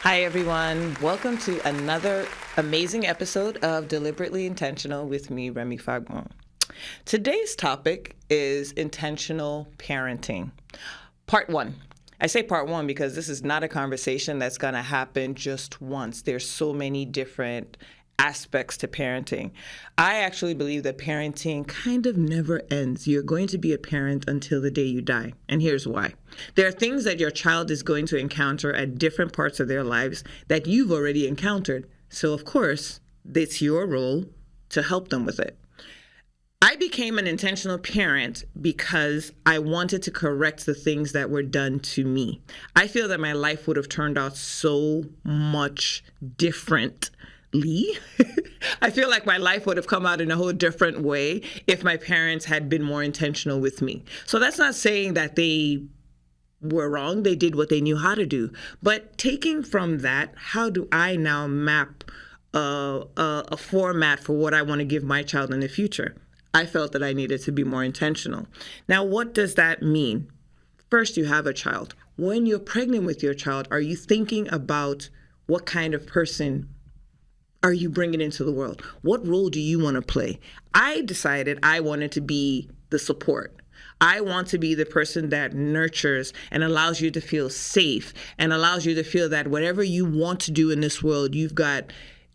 Hi, everyone. Welcome to another amazing episode of Deliberately Intentional with me, Remi Fagbohun. Today's topic is intentional parenting. Part one. I say part one because this is not a conversation that's going to happen just once. There's so many different aspects to parenting. I actually believe that parenting kind of never ends. You're going to be a parent until the day you die. And here's why. There are things that your child is going to encounter at different parts of their lives that you've already encountered. So, of course, it's your role to help them with it. I became an intentional parent because I wanted to correct the things that were done to me. I feel that my life would have turned out so much differently. I feel like my life would have come out in a whole different way if my parents had been more intentional with me. So that's not saying that they were wrong. They did what they knew how to do. But taking from that, how do I now map a format for what I want to give my child in the future? I felt that I needed to be more intentional. Now, what does that mean? First, you have a child. When you're pregnant with your child, are you thinking about what kind of person are you bringing into the world? What role do you want to play? I decided I wanted to be the support. I want to be the person that nurtures and allows you to feel safe and allows you to feel that whatever you want to do in this world, you've got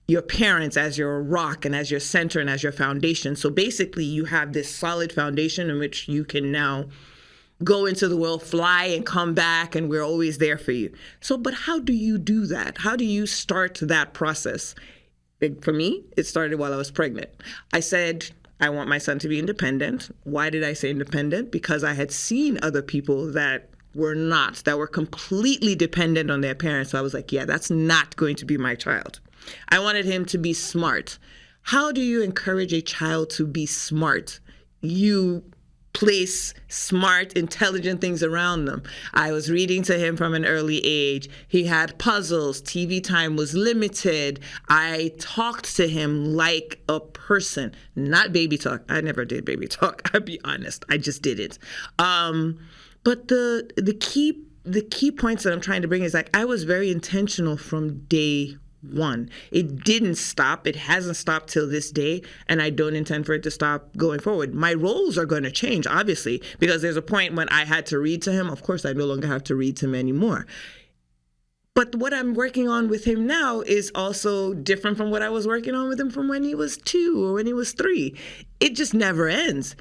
your parents as your rock and as your center and as your foundation. So basically, you have this solid foundation in which you can now go into the world, fly and come back, and we're always there for you. So, but how do you do that? How do you start that process? For me, it started while I was pregnant. I said, I want my son to be independent. Why did I say independent? Because I had seen other people that were completely dependent on their parents. So I was like, yeah, that's not going to be my child. I wanted him to be smart. How do you encourage a child to be smart? You place smart, intelligent things around them. I was reading to him from an early age. He had puzzles. TV time was limited. I talked to him like a person, not baby talk. I never did baby talk. I'll be honest. I just did it. But the key points that I'm trying to bring is like I was very intentional from day one. It didn't stop. It hasn't stopped till this day, and I don't intend for it to stop going forward. My roles are going to change, obviously, because there's a point when I had to read to him. Of course, I no longer have to read to him anymore. But what I'm working on with him now is also different from what I was working on with him from when he was 2 or when he was 3. It just never ends.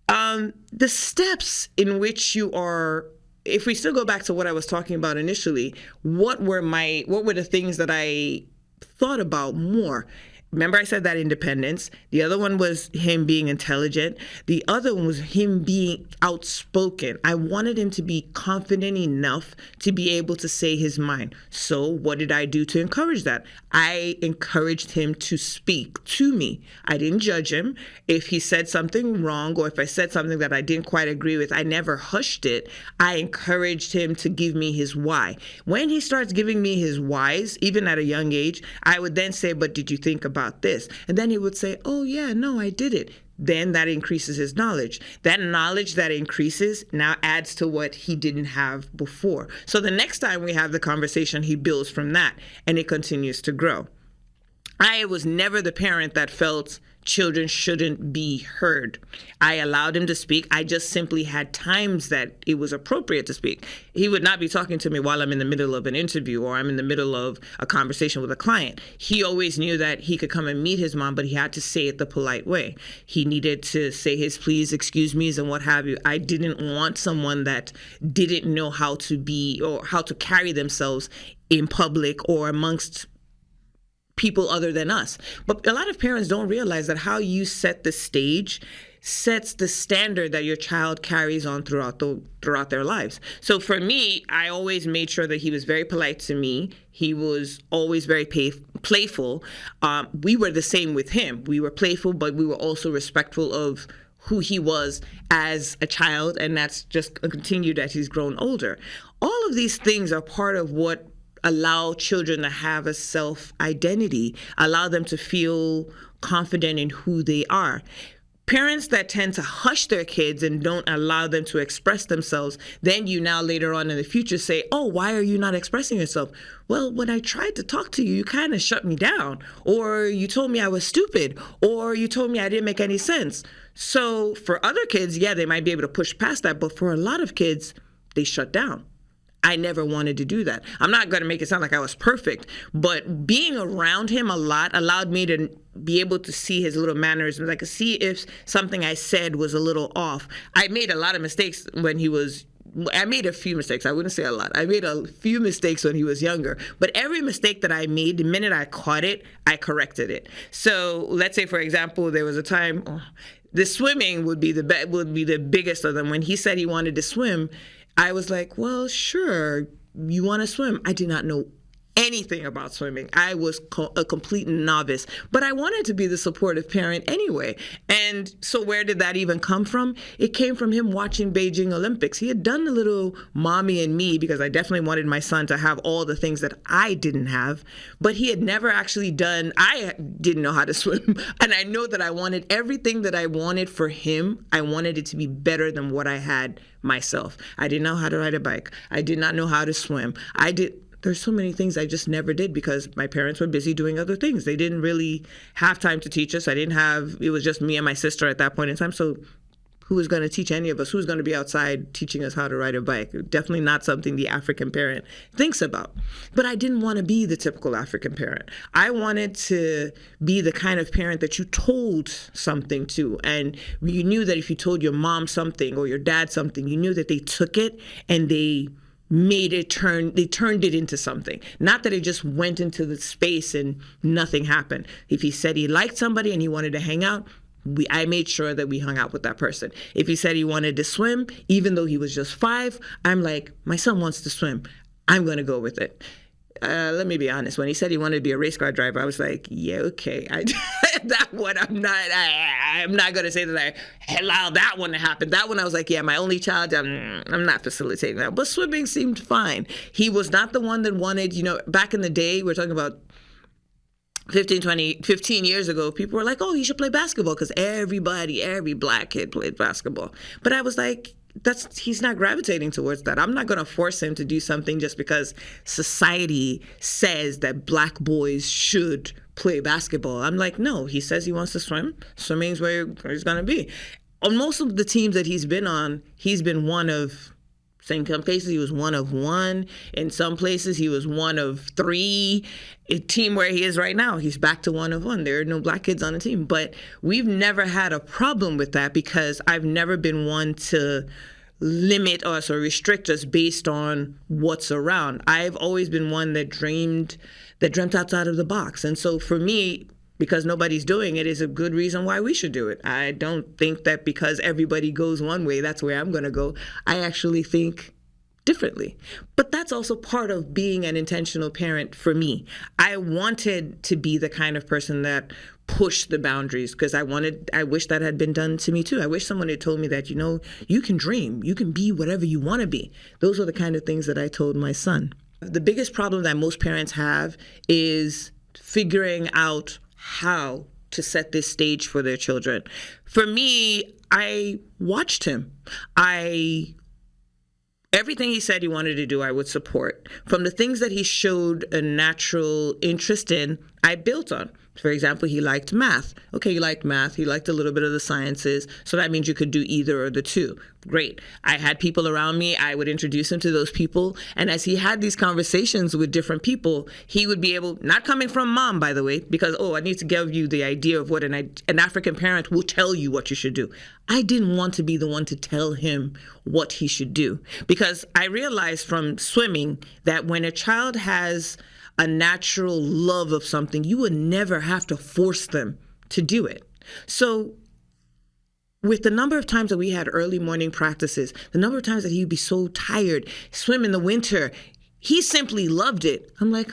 The steps in which you are, if we still go back to what I was talking about initially, what were the things that I thought about more? Remember I said that independence. The other one was him being intelligent. The other one was him being outspoken. I wanted him to be confident enough to be able to say his mind. So what did I do to encourage that? I encouraged him to speak to me. I didn't judge him. If he said something wrong or if I said something that I didn't quite agree with, I never hushed it. I encouraged him to give me his why. When he starts giving me his whys, even at a young age, I would then say, but did you think about this? And then he would say, oh yeah, no, I did it. Then that increases his knowledge. That knowledge that increases now adds to what he didn't have before. So the next time we have the conversation, he builds from that and it continues to grow. I was never the parent that felt children shouldn't be heard. I allowed him to speak. I just simply had times that it was appropriate to speak. He would not be talking to me while I'm in the middle of an interview or I'm in the middle of a conversation with a client. He always knew that he could come and meet his mom, but he had to say it the polite way. He needed to say his please, excuse me's, and what have you. I didn't want someone that didn't know how to be or how to carry themselves in public or amongst people other than us. But a lot of parents don't realize that how you set the stage sets the standard that your child carries on throughout their lives. So for me, I always made sure that he was very polite to me. He was always very playful. We were the same with him. We were playful, but we were also respectful of who he was as a child, and that's just continued as he's grown older. All of these things are part of what allow children to have a self-identity, allow them to feel confident in who they are. Parents that tend to hush their kids and don't allow them to express themselves, then you now later on in the future say, oh, why are you not expressing yourself? Well, when I tried to talk to you, you kind of shut me down, or you told me I was stupid, or you told me I didn't make any sense. So for other kids, yeah, they might be able to push past that, but for a lot of kids, they shut down. I never wanted to do that. I'm not going to make it sound like I was perfect, but being around him a lot allowed me to be able to see his little mannerisms. I could see if something I said was a little off. I made a lot of mistakes I made a few mistakes. I wouldn't say a lot. I made a few mistakes when he was younger. But every mistake that I made, the minute I caught it, I corrected it. So let's say, for example, there was a time, the swimming would be the biggest of them. When he said he wanted to swim, I was like, well, sure, you want to swim. I did not know anything about swimming. I was a complete novice, but I wanted to be the supportive parent anyway. And so where did that even come from? It came from him watching Beijing Olympics. He had done a little mommy and me, because I definitely wanted my son to have all the things that I didn't have, but he had never actually done, I didn't know how to swim. And I know that I wanted everything that I wanted for him. I wanted it to be better than what I had myself. I didn't know how to ride a bike. I did not know how to swim. There's so many things I just never did because my parents were busy doing other things. They didn't really have time to teach us. It was just me and my sister at that point in time. So who was going to teach any of us? Who's going to be outside teaching us how to ride a bike? Definitely not something the African parent thinks about. But I didn't want to be the typical African parent. I wanted to be the kind of parent that you told something to. And you knew that if you told your mom something or your dad something, you knew that they took it and they turned it into something. Not that it just went into the space and nothing happened. If he said he liked somebody and he wanted to hang out, I made sure that we hung out with that person. If he said he wanted to swim, even though he was just 5, I'm like, my son wants to swim. I'm going to go with it. Let me be honest. When he said he wanted to be a race car driver, I was like, yeah, okay. That one, I'm not going to say that I allowed that one to happen. That one, I was like, yeah, my only child, I'm not facilitating that. But swimming seemed fine. He was not the one that wanted, back in the day, we're talking about 15 years ago, people were like, oh, you should play basketball because every black kid played basketball. But I was like, he's not gravitating towards that. I'm not going to force him to do something just because society says that black boys should play basketball. I'm like, no, he says he wants to swim. Swimming's where he's going to be. On most of the teams that he's been on, he's been one of, in some cases, he was one of 1. In some places, he was one of 3. A team where he is right now, he's back to one of 1. There are no black kids on the team. But we've never had a problem with that because I've never been one to limit us or restrict us based on what's around. I've always been one that dreamt outside of the box. And so for me, because nobody's doing it is a good reason why we should do it. I don't think that because everybody goes one way, that's where I'm going to go. I actually think differently. But that's also part of being an intentional parent for me. I wanted to be the kind of person that pushed the boundaries because I wish that had been done to me too. I wish someone had told me that, you can dream, you can be whatever you want to be. Those are the kind of things that I told my son. The biggest problem that most parents have is figuring out how to set this stage for their children. For me, I watched him. Everything he said he wanted to do, I would support. From the things that he showed a natural interest in, I built on. For example, he liked math. Okay, he liked math. He liked a little bit of the sciences. So that means you could do either or the two. Great. I had people around me. I would introduce him to those people. And as he had these conversations with different people, he would be able, not coming from mom, by the way, because, I need to give you the idea of what an African parent will tell you what you should do. I didn't want to be the one to tell him what he should do because I realized from swimming that when a child has a natural love of something, you would never have to force them to do it. So with the number of times that we had early morning practices, the number of times that he'd be so tired, swim in the winter, he simply loved it. I'm like,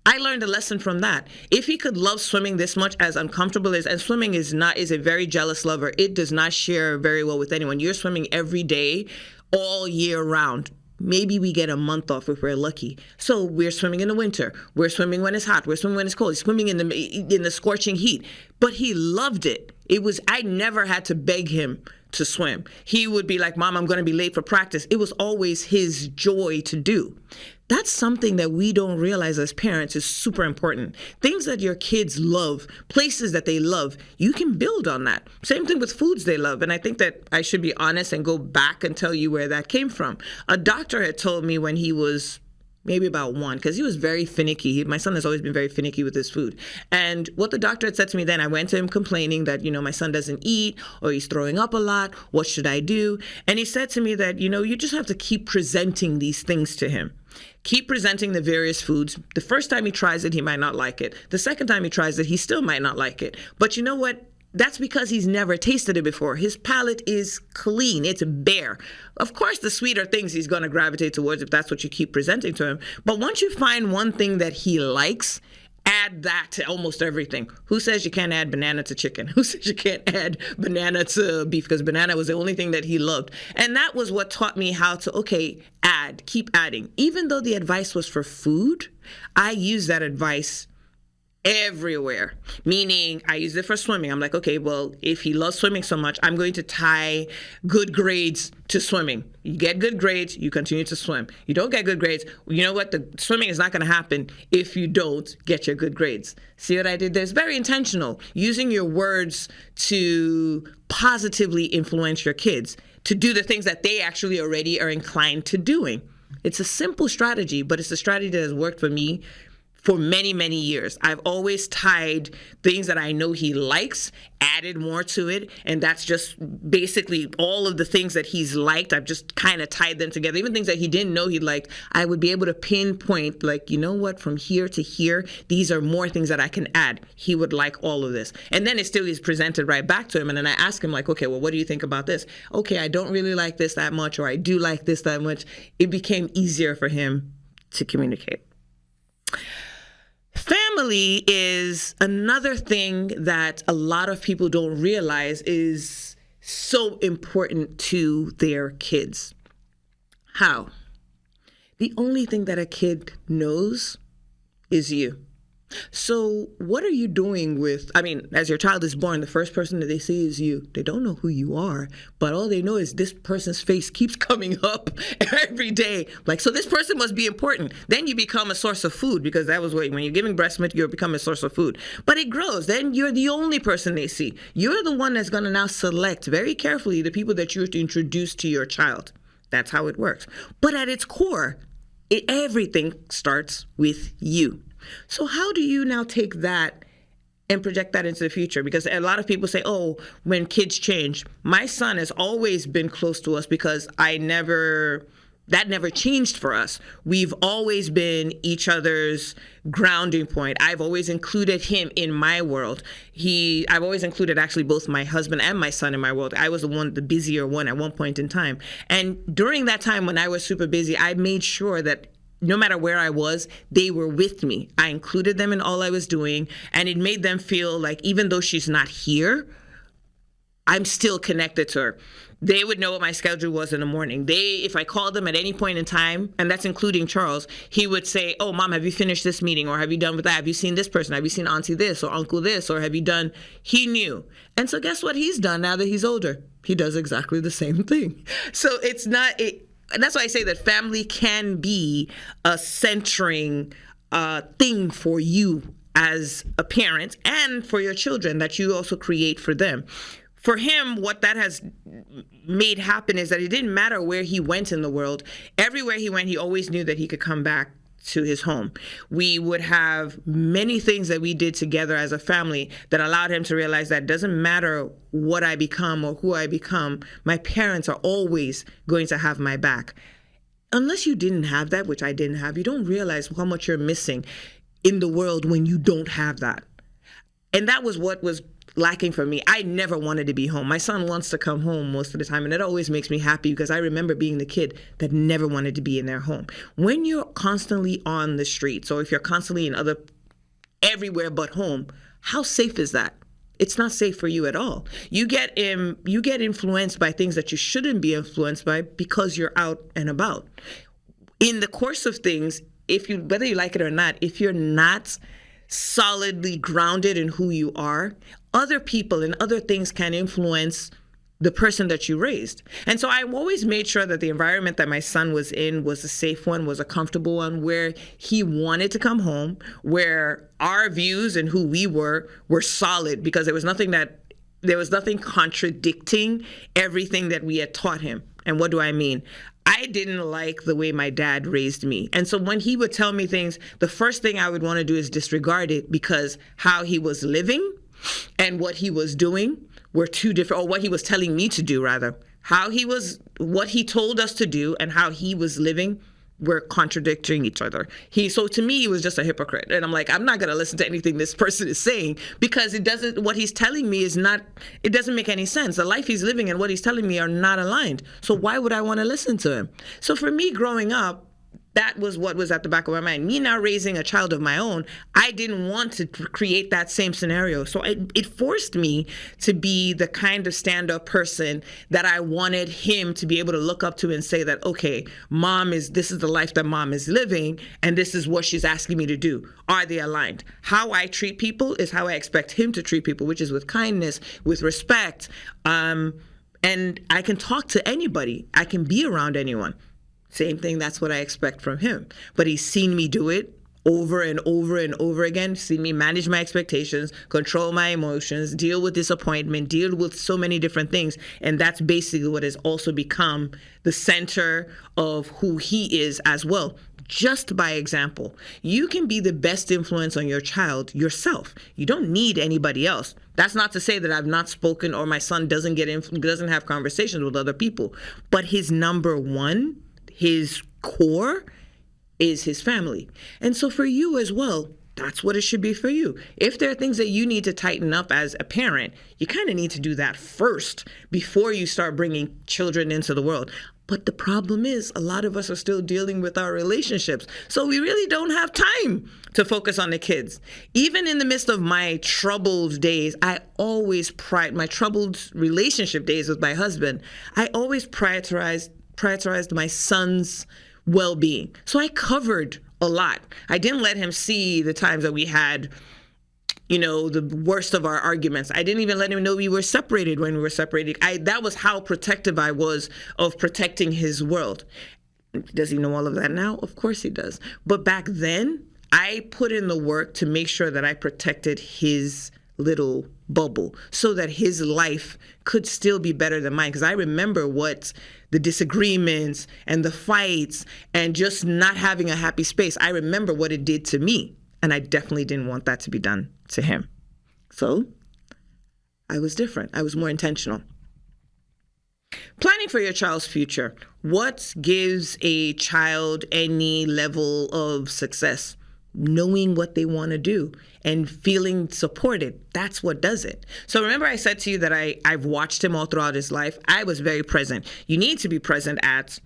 I learned a lesson from that. If he could love swimming this much, as uncomfortable as, and swimming is a very jealous lover. It does not share very well with anyone. You're swimming every day, all year round. Maybe we get a month off if we're lucky. So we're swimming in the winter. We're swimming when it's hot. We're swimming when it's cold. He's swimming in the scorching heat. But he loved it. I never had to beg him to swim. He would be like, Mom, I'm going to be late for practice. It was always his joy to do. That's something that we don't realize as parents is super important. Things that your kids love, places that they love, you can build on that. Same thing with foods they love. And I think that I should be honest and go back and tell you where that came from. A doctor had told me when he was maybe about 1, because he was very finicky. My son has always been very finicky with his food. And what the doctor had said to me then, I went to him complaining that, my son doesn't eat or he's throwing up a lot. What should I do? And he said to me that, you just have to keep presenting these things to him. Keep presenting the various foods. The first time he tries it, he might not like it. The second time he tries it, he still might not like it. But you know what? That's because he's never tasted it before. His palate is clean. It's bare. Of course, the sweeter things he's going to gravitate towards if that's what you keep presenting to him. But once you find one thing that he likes, add that to almost everything. Who says you can't add banana to chicken? Who says you can't add banana to beef? Because banana was the only thing that he loved. And that was what taught me how to, keep adding. Even though the advice was for food, I use that advice everywhere. Meaning, I use it for swimming. I'm like, okay, well, if he loves swimming so much, I'm going to tie good grades to swimming. You get good grades, you continue to swim. You don't get good grades, you know what? The swimming is not going to happen if you don't get your good grades. See what I did there? It's very intentional. Using your words to positively influence your kids to do the things that they actually already are inclined to doing. It's a simple strategy, but it's a strategy that has worked for me for many, many years. I've always tied things that I know he likes, added more to it, and that's just basically all of the things that he's liked. I've just kind of tied them together. Even things that he didn't know he liked, I would be able to pinpoint, like, you know what, from here to here, these are more things that I can add. He would like all of this. And then it still is presented right back to him, and then I ask him, like, okay, well, what do you think about this? Okay, I don't really like this that much, or I do like this that much. It became easier for him to communicate. Family is another thing that a lot of people don't realize is so important to their kids. How? The only thing that a kid knows is you. So what are you doing as your child is born, the first person that they see is you. They don't know who you are, but all they know is this person's face keeps coming up every day. Like, so this person must be important. Then you become a source of food, because that was when you're giving breast milk, you're becoming a source of food. But it grows. Then you're the only person they see. You're the one that's going to now select very carefully the people that you're to introduce to your child. That's how it works. But at its core, everything starts with you. So how do you now take that and project that into the future? Because a lot of people say, oh, when kids change. My son has always been close to us because that never changed for us. We've always been each other's grounding point. I've always included him in my world. I've always included actually both my husband and my son in my world. I was the busier one at one point in time. And during that time when I was super busy, I made sure that no matter where I was, they were with me. I included them in all I was doing, and it made them feel like even though she's not here, I'm still connected to her. They would know what my schedule was in the morning. If I called them at any point in time, and that's including Charles, he would say, oh, Mom, have you finished this meeting? Or have you done with that? Have you seen this person? Have you seen Auntie this or Uncle this? Or have you done? He knew. And so guess what he's done now that he's older? He does exactly the same thing. So and that's why I say that family can be a centering thing for you as a parent and for your children that you also create for them. For him, what that has made happen is that it didn't matter where he went in the world. Everywhere he went, he always knew that he could come back to his home. We would have many things that we did together as a family that allowed him to realize that it doesn't matter what I become or who I become, my parents are always going to have my back. Unless you didn't have that, which I didn't have, you don't realize how much you're missing in the world when you don't have that. And that was what was lacking for me. I never wanted to be home. My son wants to come home most of the time, and it always makes me happy because I remember being the kid that never wanted to be in their home. When you're constantly on the streets, or if you're constantly everywhere but home, how safe is that? It's not safe for you at all. You get influenced by things that you shouldn't be influenced by because you're out and about. In the course of things, whether you like it or not, if you're not solidly grounded in who you are, other people and other things can influence the person that you raised. And so I always made sure that the environment that my son was in was a safe one, was a comfortable one, where he wanted to come home, where our views and who we were solid, because there was nothing contradicting everything that we had taught him. And what do I mean? I didn't like the way my dad raised me. And so when he would tell me things, the first thing I would want to do is disregard it, because how he was living and what he was doing were two different, or what he was telling me to do rather. What he told us to do and how he was living were contradicting each other. So to me, he was just a hypocrite. And I'm like, I'm not going to listen to anything this person is saying, because what he's telling me it doesn't make any sense. The life he's living and what he's telling me are not aligned. So why would I want to listen to him? So for me growing up, that was what was at the back of my mind. Me now raising a child of my own, I didn't want to create that same scenario. So it forced me to be the kind of stand-up person that I wanted him to be able to look up to and say that, okay, this is the life that mom is living, and this is what she's asking me to do. Are they aligned? How I treat people is how I expect him to treat people, which is with kindness, with respect. And I can talk to anybody. I can be around anyone. Same thing, that's what I expect from him. But he's seen me do it over and over and over again, seen me manage my expectations, control my emotions, deal with disappointment, deal with so many different things. And that's basically what has also become the center of who he is as well. Just by example, you can be the best influence on your child yourself. You don't need anybody else. That's not to say that I've not spoken or my son doesn't have conversations with other people. But his number one, his core, is his family. And so for you as well, that's what it should be for you. If there are things that you need to tighten up as a parent, you kind of need to do that first before you start bringing children into the world. But the problem is, a lot of us are still dealing with our relationships. So we really don't have time to focus on the kids. Even in the midst of my troubled days, my troubled relationship days with my husband, I always prioritized my son's well-being. So I covered a lot. I didn't let him see the times that we had, the worst of our arguments. I didn't even let him know we were separated when we were separated. That was how protective I was of protecting his world. Does he know all of that now? Of course he does. But back then, I put in the work to make sure that I protected his little bubble so that his life could still be better than mine. Because I remember what the disagreements and the fights and just not having a happy space, I remember what it did to me. And I definitely didn't want that to be done to him. So I was different. I was more intentional. Planning for your child's future. What gives a child any level of success? Knowing what they want to do and feeling supported. That's what does it. So remember I said to you that I've watched him all throughout his life. I was very present. You need to be present at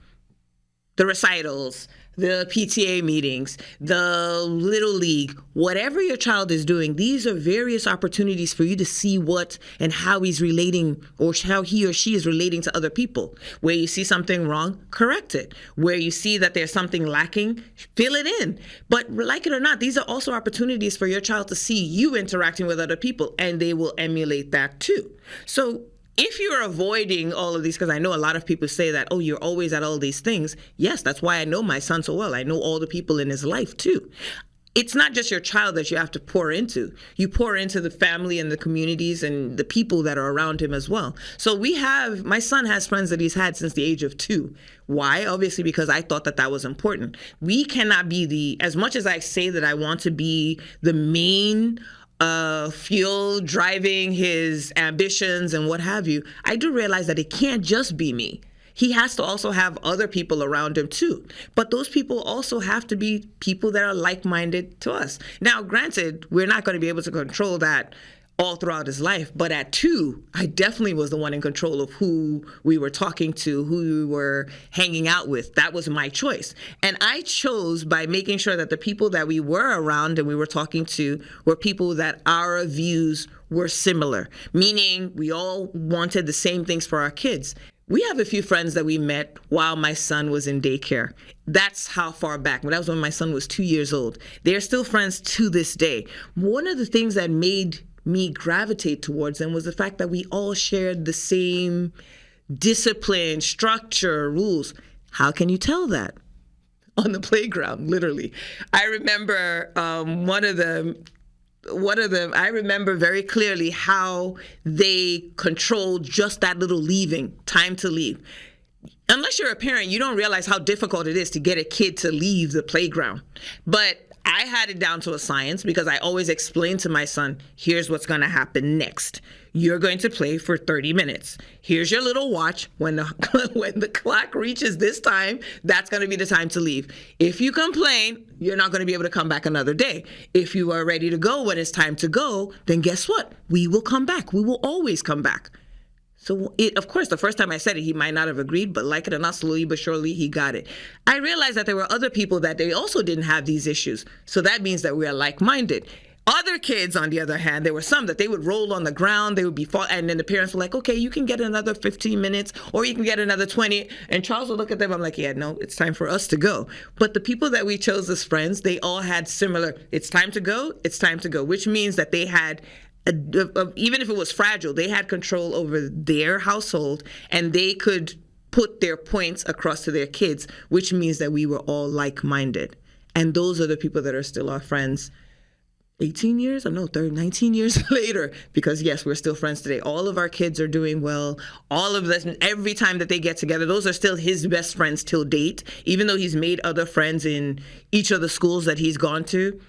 the recitals, the PTA meetings, the Little League, whatever your child is doing. These are various opportunities for you to see what and how he's relating, or how he or she is relating to other people. Where you see something wrong, correct it. Where you see that there's something lacking, fill it in. But like it or not, these are also opportunities for your child to see you interacting with other people, and they will emulate that too. So if you're avoiding all of these, because I know a lot of people say that, oh, you're always at all these things. Yes, that's why I know my son so well. I know all the people in his life too. It's not just your child that you have to pour into. You pour into the family and the communities and the people that are around him as well. So my son has friends that he's had since the age of 2. Why? Obviously, because I thought that was important. We cannot be as much as I say that I want to be the main fuel driving his ambitions and what have you, I do realize that it can't just be me. He has to also have other people around him too. But those people also have to be people that are like-minded to us. Now, granted, we're not going to be able to control that all throughout his life. But at 2, I definitely was the one in control of who we were talking to, who we were hanging out with. That was my choice. And I chose by making sure that the people that we were around and we were talking to were people that our views were similar, meaning we all wanted the same things for our kids. We have a few friends that we met while my son was in daycare. That's how far back. That was when my son was 2 years old. They're still friends to this day. One of the things that made me gravitate towards them was the fact that we all shared the same discipline, structure, rules. How can you tell that? On the playground, literally. I remember I remember very clearly how they controlled just that little leaving, time to leave. Unless you're a parent, you don't realize how difficult it is to get a kid to leave the playground. But I had it down to a science because I always explained to my son, here's what's going to happen next. You're going to play for 30 minutes. Here's your little watch. When the clock reaches this time, that's going to be the time to leave. If you complain, you're not going to be able to come back another day. If you are ready to go when it's time to go, then guess what? We will come back. We will always come back. So of course, the first time I said it, he might not have agreed, but like it or not, slowly but surely, he got it. I realized that there were other people that they also didn't have these issues. So that means that we are like-minded. Other kids, on the other hand, there were some that they would roll on the ground, they would be and then the parents were like, okay, you can get another 15 minutes or you can get another 20. And Charles would look at them, I'm like, yeah, no, it's time for us to go. But the people that we chose as friends, they all had similar, it's time to go, which means that they had even if it was fragile, they had control over their household and they could put their points across to their kids, which means that we were all like-minded. And those are the people that are still our friends 19 years later, because yes, we're still friends today. All of our kids are doing well. All of this, every time that they get together, those are still his best friends till date, even though he's made other friends in each of the schools that he's gone to.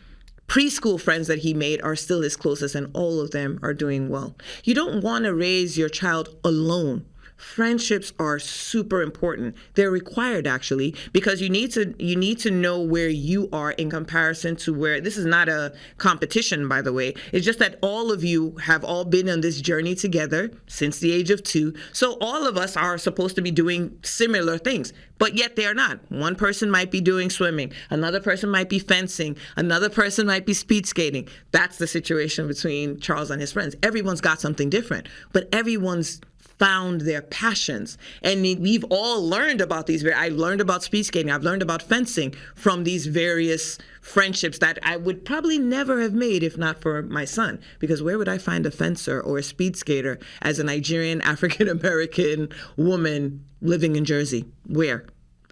Preschool friends that he made are still his closest, and all of them are doing well. You don't want to raise your child alone. Friendships are super important. They're required, actually, because you need to know where you are in comparison to where, this is not a competition, by the way. It's just that all of you have all been on this journey together since the age of 2. So all of us are supposed to be doing similar things, but yet they are not. One person might be doing swimming. Another person might be fencing. Another person might be speed skating. That's the situation between Charles and his friends. Everyone's got something different, but everyone's found their passions. And we've all learned about these. I've learned about speed skating. I've learned about fencing from these various friendships that I would probably never have made if not for my son. Because where would I find a fencer or a speed skater as a Nigerian African-American woman living in Jersey? Where?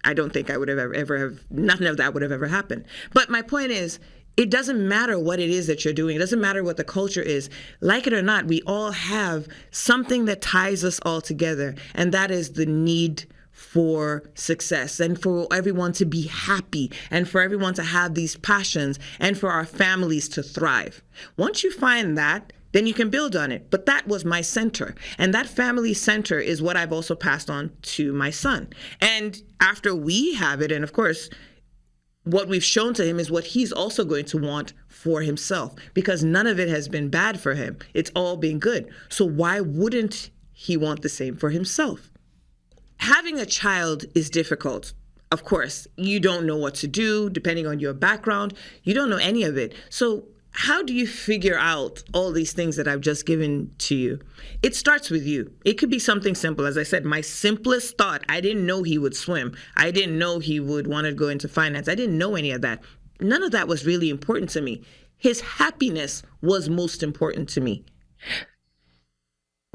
I don't think I would have ever have, nothing of that would have ever happened. But my point is, it doesn't matter what it is that you're doing. It doesn't matter what the culture is. Like it or not, we all have something that ties us all together, and that is the need for success and for everyone to be happy and for everyone to have these passions and for our families to thrive. Once you find that, then you can build on it. But that was my center. And that family center is what I've also passed on to my son. And after we have it, and of course, what we've shown to him is what he's also going to want for himself, because none of it has been bad for him. It's all been good. So why wouldn't he want the same for himself? Having a child is difficult. Of course, you don't know what to do, depending on your background. You don't know any of it. So how do you figure out all these things that I've just given to you? It starts with you. It could be something simple. As I said, my simplest thought, I didn't know he would swim. I didn't know he would want to go into finance. I didn't know any of that. None of that was really important to me. His happiness was most important to me.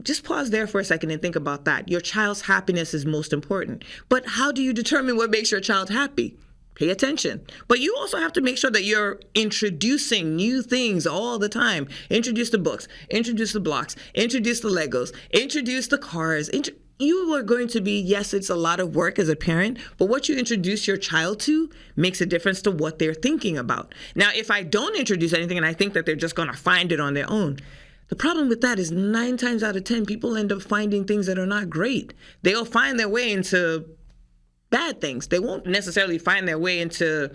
Just pause there for a second and think about that. Your child's happiness is most important. But how do you determine what makes your child happy? Pay attention. But you also have to make sure that you're introducing new things all the time. Introduce the books, introduce the blocks, introduce the Legos, introduce the cars. You are going to be, yes, it's a lot of work as a parent, but what you introduce your child to makes a difference to what they're thinking about. Now, if I don't introduce anything and I think that they're just going to find it on their own, the problem with that is 9 times out of 10, people end up finding things that are not great. They'll find their way into bad things. They won't necessarily find their way into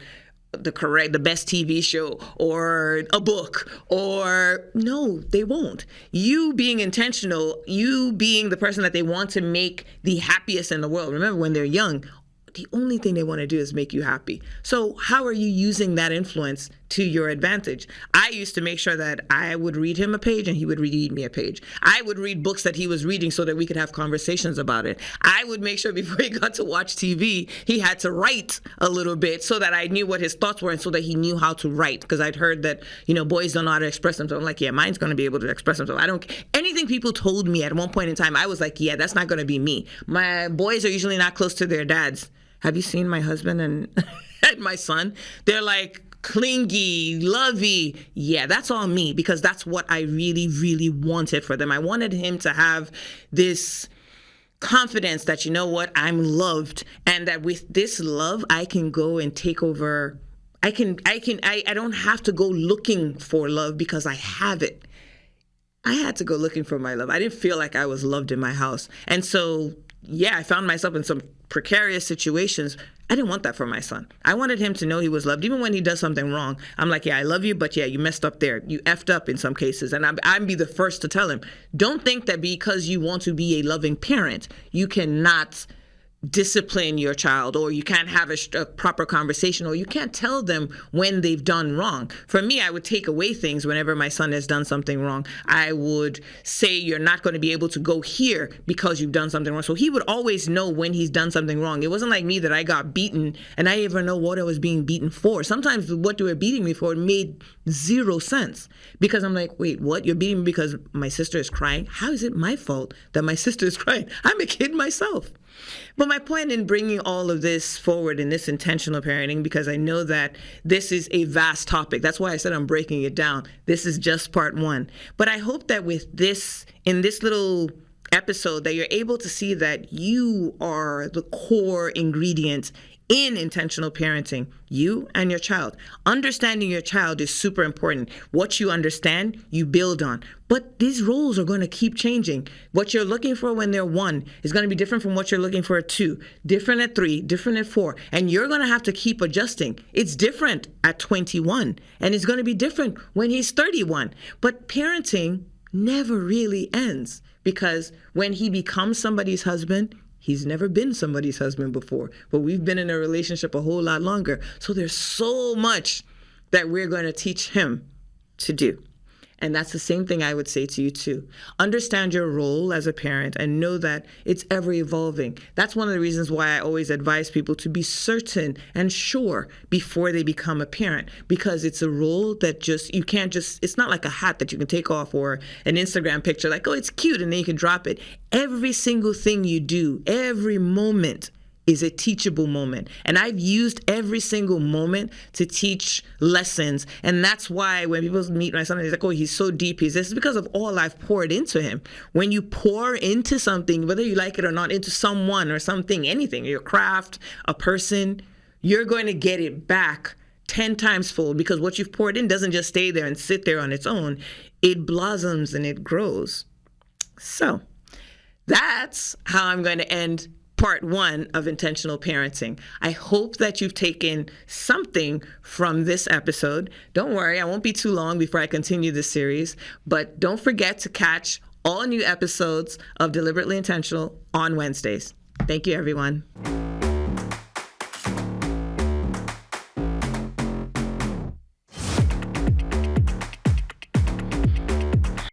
the best TV show or a book, or no, they won't. You being intentional, you being the person that they want to make the happiest in the world. Remember, when they're young, the only thing they want to do is make you happy. So how are you using that influence to your advantage? I used to make sure that I would read him a page and he would read me a page. I would read books that he was reading so that we could have conversations about it. I would make sure before he got to watch TV, he had to write a little bit so that I knew what his thoughts were and so that he knew how to write. Because I'd heard that, boys don't know how to express themselves. I'm like, yeah, mine's going to be able to express themselves. Anything people told me at one point in time, I was like, yeah, that's not going to be me. My boys are usually not close to their dads. Have you seen my husband and, and my son? They're like clingy, lovey. Yeah, that's all me, because that's what I really, really wanted for them. I wanted him to have this confidence that, I'm loved, and that with this love, I can go and take over. I don't have to go looking for love because I have it. I had to go looking for my love. I didn't feel like I was loved in my house. And so, yeah, I found myself in some precarious situations. I didn't want that for my son. I wanted him to know he was loved. Even when he does something wrong, I'm like, yeah, I love you, but yeah, you messed up there. You effed up in some cases. And I'd be the first to tell him, don't think that because you want to be a loving parent, you cannot discipline your child, or you can't have a proper conversation, or you can't tell them when they've done wrong. For me, I would take away things whenever my son has done something wrong. I would say, you're not going to be able to go here because you've done something wrong. So he would always know when he's done something wrong. It wasn't like me that I got beaten and I didn't even know what I was being beaten for. Sometimes what they were beating me for made zero sense, because I'm like, wait, what? You're beating me because my sister is crying? How is it my fault that my sister is crying? I'm a kid myself. But my point in bringing all of this forward in this intentional parenting, because I know that this is a vast topic. That's why I said I'm breaking it down. This is just part one. But I hope that with this, in this little episode, that you're able to see that you are the core ingredient in intentional parenting, you and your child. Understanding your child is super important. What you understand, you build on. But these roles are going to keep changing. What you're looking for when they're 1 is going to be different from what you're looking for at 2, different at 3, different at 4. And you're going to have to keep adjusting. It's different at 21, and it's going to be different when he's 31. But parenting never really ends, because when he becomes somebody's husband, he's never been somebody's husband before, but we've been in a relationship a whole lot longer. So there's so much that we're going to teach him to do. And that's the same thing I would say to you too. Understand your role as a parent and know that it's ever evolving. That's one of the reasons why I always advise people to be certain and sure before they become a parent, because it's a role that you can't just, it's not like a hat that you can take off, or an Instagram picture like, oh, it's cute, and then you can drop it. Every single thing you do, every moment is a teachable moment. And I've used every single moment to teach lessons. And that's why when people meet my son, they're like, oh, he's so deep. This is because of all I've poured into him. When you pour into something, whether you like it or not, into someone or something, anything, your craft, a person, you're going to get it back 10 times full, because what you've poured in doesn't just stay there and sit there on its own. It blossoms and it grows. So that's how I'm going to end part 1 of intentional parenting. I hope that you've taken something from this episode. Don't worry, I won't be too long before I continue this series, but don't forget to catch all new episodes of Deliberately Intentional on Wednesdays. Thank you, everyone.